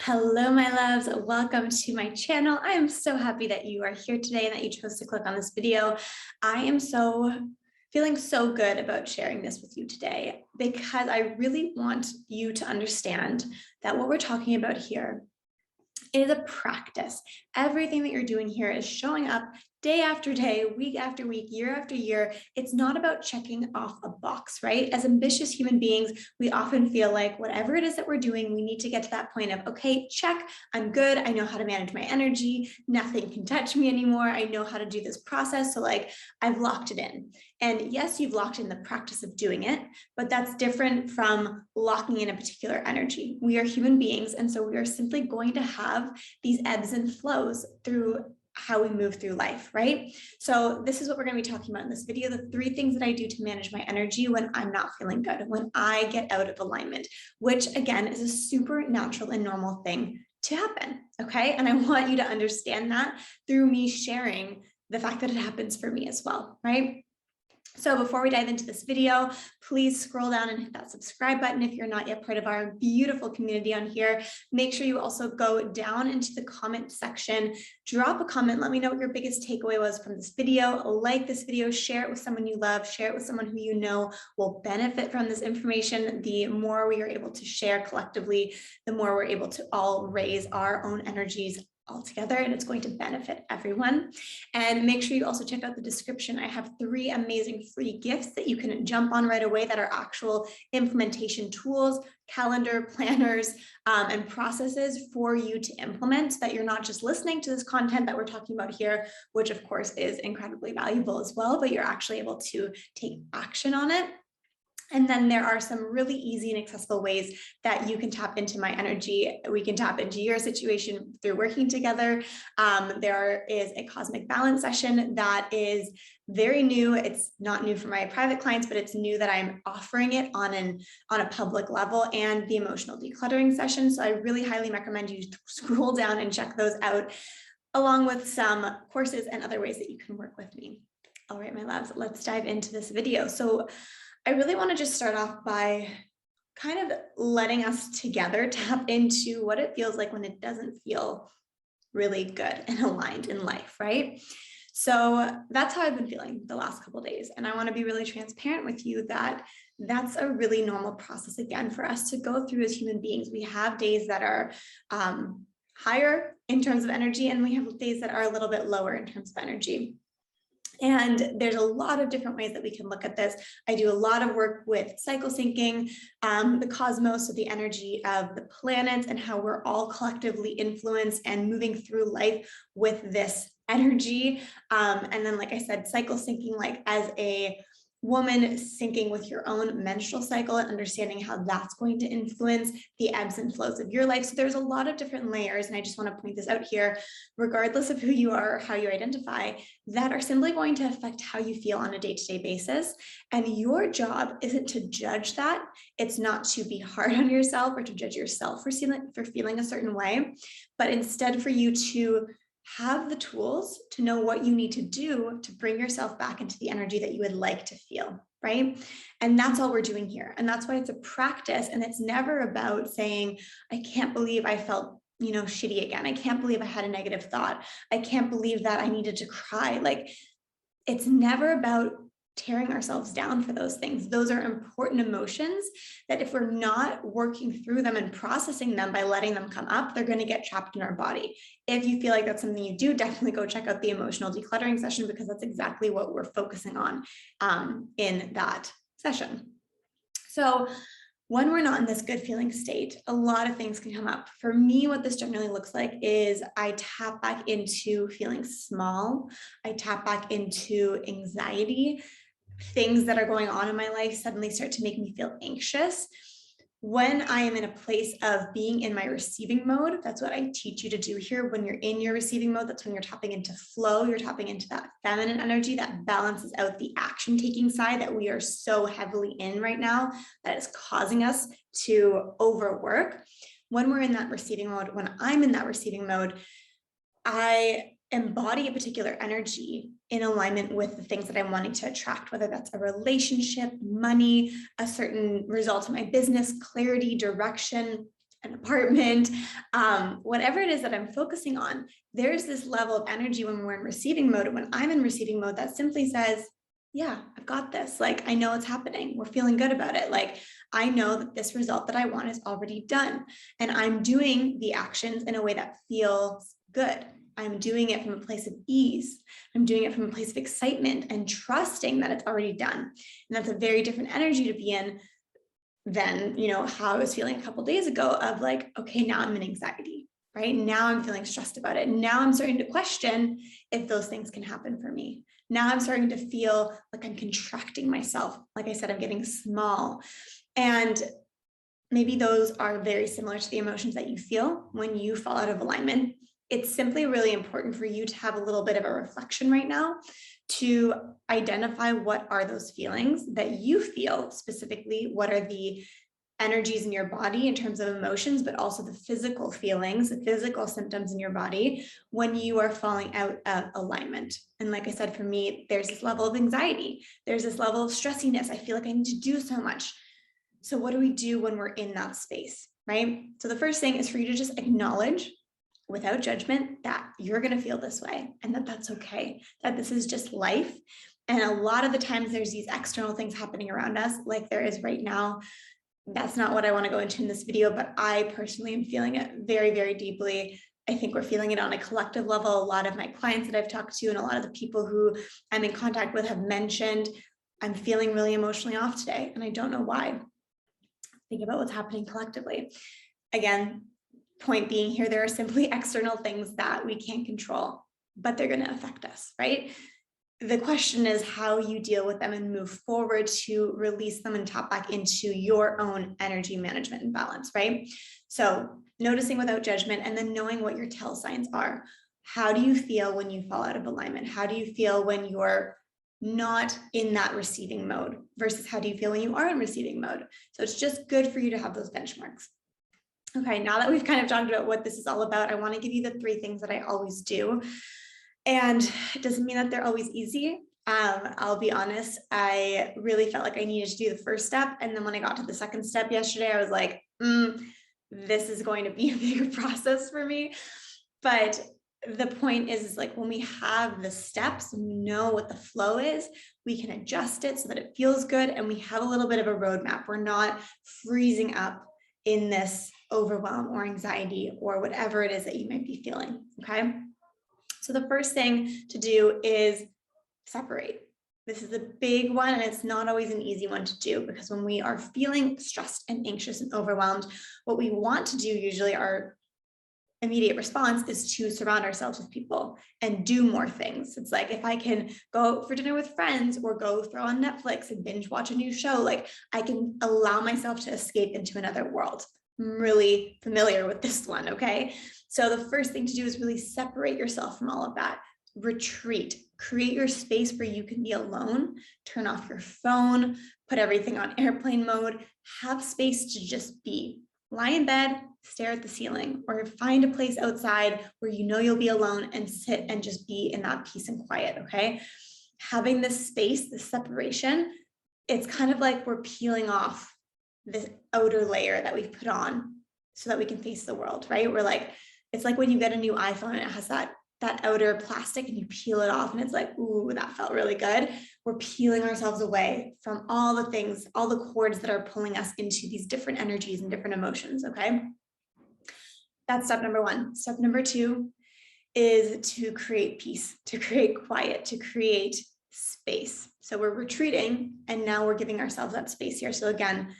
Hello, my loves. Welcome to my channel. I am so happy that you are here today and that you chose to click on this video. I am feeling so good about sharing this with you today because I really want you to understand that what we're talking about here is a practice. Everything that you're doing here is showing up day after day, week after week, year after year. It's not about checking off a box, right? As ambitious human beings, we often feel like whatever it is that we're doing, we need to get to that point of, okay, check, I'm good. I know how to manage my energy. Nothing can touch me anymore. I know how to do this process. So like I've locked it in. And yes, you've locked in the practice of doing it, but that's different from locking in a particular energy. We are human beings. And so we are simply going to have these ebbs and flows through how we move through life, right? So this is what we're going to be talking about in this video, the 3 things that I do to manage my energy when I'm not feeling good, when I get out of alignment, which again is a super natural and normal thing to happen, okay? And I want you to understand that through me sharing the fact that it happens for me as well, right? So before we dive into this video, please scroll down and hit that subscribe button if you're not yet part of our beautiful community on here. Make sure you also go down into the comment section, drop a comment, let me know what your biggest takeaway was from this video. Like this video, share it with someone you love, share it with someone who you know will benefit from this information. The more we are able to share collectively, the more we're able to all raise our own energies all together, and it's going to benefit everyone. And make sure you also check out the description. I have 3 amazing free gifts that you can jump on right away that are actual implementation tools, calendar, planners, and processes for you to implement so that you're not just listening to this content that we're talking about here, which of course is incredibly valuable as well, but you're actually able to take action on it. And then there are some really easy and accessible ways that you can tap into my energy. We can tap into your situation through working together. There is a cosmic balance session that is very new. It's not new for my private clients, but it's new that I'm offering it on a public level, and the emotional decluttering session. So I really highly recommend you scroll down and check those out, along with some courses and other ways that you can work with me. All right, my loves, let's dive into this video. So I really want to just start off by kind of letting us together tap into what it feels like when it doesn't feel really good and aligned in life, right? So that's how I've been feeling the last couple of days. And I want to be really transparent with you that that's a really normal process, again, for us to go through as human beings. We have days that are higher in terms of energy, and we have days that are a little bit lower in terms of energy. And there's a lot of different ways that we can look at this. I do a lot of work with cycle syncing, the cosmos, so the energy of the planets and how we're all collectively influenced and moving through life with this energy. And then, like I said, cycle syncing, like as a woman, syncing with your own menstrual cycle and understanding how that's going to influence the ebbs and flows of your life. So there's a lot of different layers, and I just want to point this out here, regardless of who you are or how you identify, that are simply going to affect how you feel on a day-to-day basis. And your job isn't to judge that. It's not to be hard on yourself or to judge yourself for feeling a certain way, but instead for you to have the tools to know what you need to do to bring yourself back into the energy that you would like to feel, right? And that's all we're doing here. And that's why it's a practice. And it's never about saying, I can't believe I felt, shitty again. I can't believe I had a negative thought. I can't believe that I needed to cry. Like, it's never about tearing ourselves down for those things. Those are important emotions that if we're not working through them and processing them by letting them come up, they're going to get trapped in our body. If you feel like that's something you do, definitely go check out the emotional decluttering session, because that's exactly what we're focusing on in that session. So when we're not in this good feeling state, a lot of things can come up. For me, what this generally looks like is I tap back into feeling small. I tap back into anxiety. Things that are going on in my life suddenly start to make me feel anxious. When I am in a place of being in my receiving mode, that's what I teach you to do here. When you're in your receiving mode, that's when you're tapping into flow. You're tapping into that feminine energy that balances out the action taking side that we are so heavily in right now, that is causing us to overwork. When we're in that receiving mode, when I'm in that receiving mode, I embody a particular energy in alignment with the things that I'm wanting to attract, whether that's a relationship, money, a certain result in my business, clarity, direction, an apartment, whatever it is that I'm focusing on, there's this level of energy when we're in receiving mode. And when I'm in receiving mode, that simply says, yeah, I've got this. Like, I know it's happening. We're feeling good about it. Like, I know that this result that I want is already done. And I'm doing the actions in a way that feels good. I'm doing it from a place of ease. I'm doing it from a place of excitement and trusting that it's already done. And that's a very different energy to be in than, how I was feeling a couple of days ago of like, okay, now I'm in anxiety, right? Now I'm feeling stressed about it. Now I'm starting to question if those things can happen for me. Now I'm starting to feel like I'm contracting myself. Like I said, I'm getting small. And maybe those are very similar to the emotions that you feel when you fall out of alignment. It's simply really important for you to have a little bit of a reflection right now to identify what are those feelings that you feel specifically, what are the energies in your body in terms of emotions, but also the physical feelings, the physical symptoms in your body when you are falling out of alignment. And like I said, for me, there's this level of anxiety. There's this level of stressiness. I feel like I need to do so much. So what do we do when we're in that space, right? So the first thing is for you to just acknowledge without judgment that you're going to feel this way and that that's okay, that this is just life. And a lot of the times there's these external things happening around us, like there is right now. That's not what I want to go into in this video, but I personally am feeling it very, very deeply. I think we're feeling it on a collective level. A lot of my clients that I've talked to and a lot of the people who I'm in contact with have mentioned, I'm feeling really emotionally off today, and I don't know why. Think about what's happening collectively. Again, point being here, there are simply external things that we can't control, but they're going to affect us, right? The question is how you deal with them and move forward to release them and tap back into your own energy management and balance, right? So noticing without judgment and then knowing what your tell signs are. How do you feel when you fall out of alignment? How do you feel when you're not in that receiving mode versus how do you feel when you are in receiving mode? So it's just good for you to have those benchmarks. Okay, now that we've kind of talked about what this is all about, I want to give you the 3 things that I always do. And it doesn't mean that they're always easy. I'll be honest, I really felt like I needed to do the first step. And then when I got to the second step yesterday, I was like, this is going to be a bigger process for me. But the point is like when we have the steps, we know what the flow is, we can adjust it so that it feels good. And we have a little bit of a roadmap. We're not freezing up in this overwhelm or anxiety or whatever it is that you might be feeling, okay? So the first thing to do is separate. This is a big one, and it's not always an easy one to do because when we are feeling stressed and anxious and overwhelmed, what we want to do usually, our immediate response is to surround ourselves with people and do more things. It's like, if I can go out for dinner with friends or go throw on Netflix and binge watch a new show, like I can allow myself to escape into another world. I'm really familiar with this one, okay? So the first thing to do is really separate yourself from all of that. Retreat, create your space where you can be alone, turn off your phone, put everything on airplane mode, have space to just be. Lie in bed, stare at the ceiling, or find a place outside where you know you'll be alone and sit and just be in that peace and quiet, okay? Having this space, this separation, it's kind of like we're peeling off this outer layer that we've put on so that we can face the world, right? We're like, it's like when you get a new iPhone and it has that outer plastic and you peel it off and it's like, ooh, that felt really good. We're peeling ourselves away from all the things, all the cords that are pulling us into these different energies and different emotions, okay? That's step number 1. Step number 2 is to create peace, to create quiet, to create space. So we're retreating and now we're giving ourselves that space here. So again,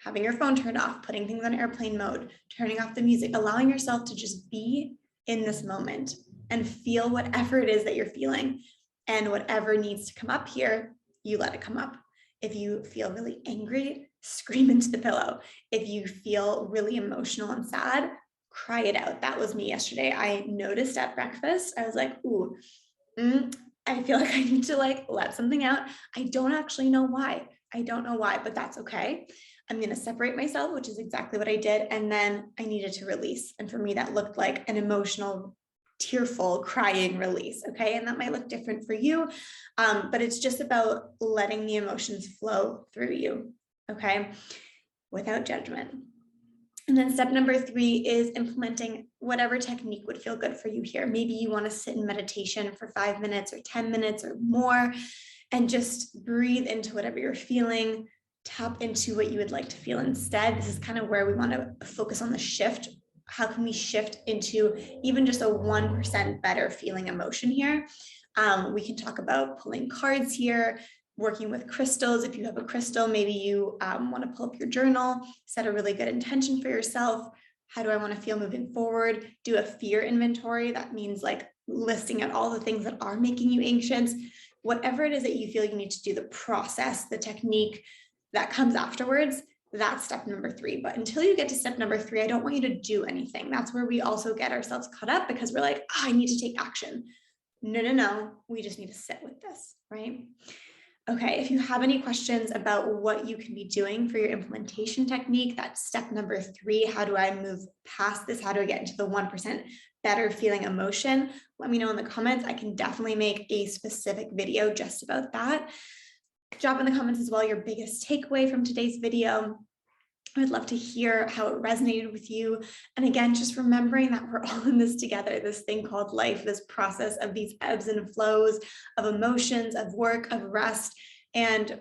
having your phone turned off, putting things on airplane mode, turning off the music, allowing yourself to just be in this moment and feel whatever it is that you're feeling. And whatever needs to come up here, you let it come up. If you feel really angry, scream into the pillow. If you feel really emotional and sad, cry it out. That was me yesterday. I noticed at breakfast, I was like, ooh, I feel like I need to like let something out. I don't actually know why. I don't know why, but that's okay. I'm going to separate myself, which is exactly what I did. And then I needed to release. And for me, that looked like an emotional, tearful, crying release. Okay. And that might look different for you. But it's just about letting the emotions flow through you. Okay. Without judgment. And then step number 3 is implementing whatever technique would feel good for you here. Maybe you want to sit in meditation for 5 minutes or 10 minutes or more and just breathe into whatever you're feeling, tap into what you would like to feel instead. This is kind of where we want to focus on the shift. How can we shift into even just a 1% better feeling emotion here? We can talk about pulling cards here, working with crystals. If you have a crystal, maybe you want to pull up your journal, set a really good intention for yourself. How do I want to feel moving forward? Do a fear inventory. That means like listing out all the things that are making you anxious. Whatever it is that you feel you need to do, the process, the technique that comes afterwards, that's step number 3. But until you get to step number 3, I don't want you to do anything. That's where we also get ourselves caught up because we're like, oh, I need to take action. No. We just need to sit with this, right? Okay, if you have any questions about what you can be doing for your implementation technique, that's step number 3. How do I move past this? How do I get into the 1% better feeling emotion? Let me know in the comments. I can definitely make a specific video just about that. Drop in the comments as well your biggest takeaway from today's video. I'd love to hear how it resonated with you. And again, just remembering that we're all in this together, this thing called life, this process of these ebbs and flows of emotions, of work, of rest, and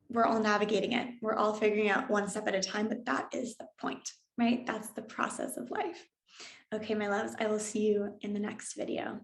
we're all navigating it. We're all figuring out one step at a time, but that is the point, right? That's the process of life. Okay, my loves, I will see you in the next video.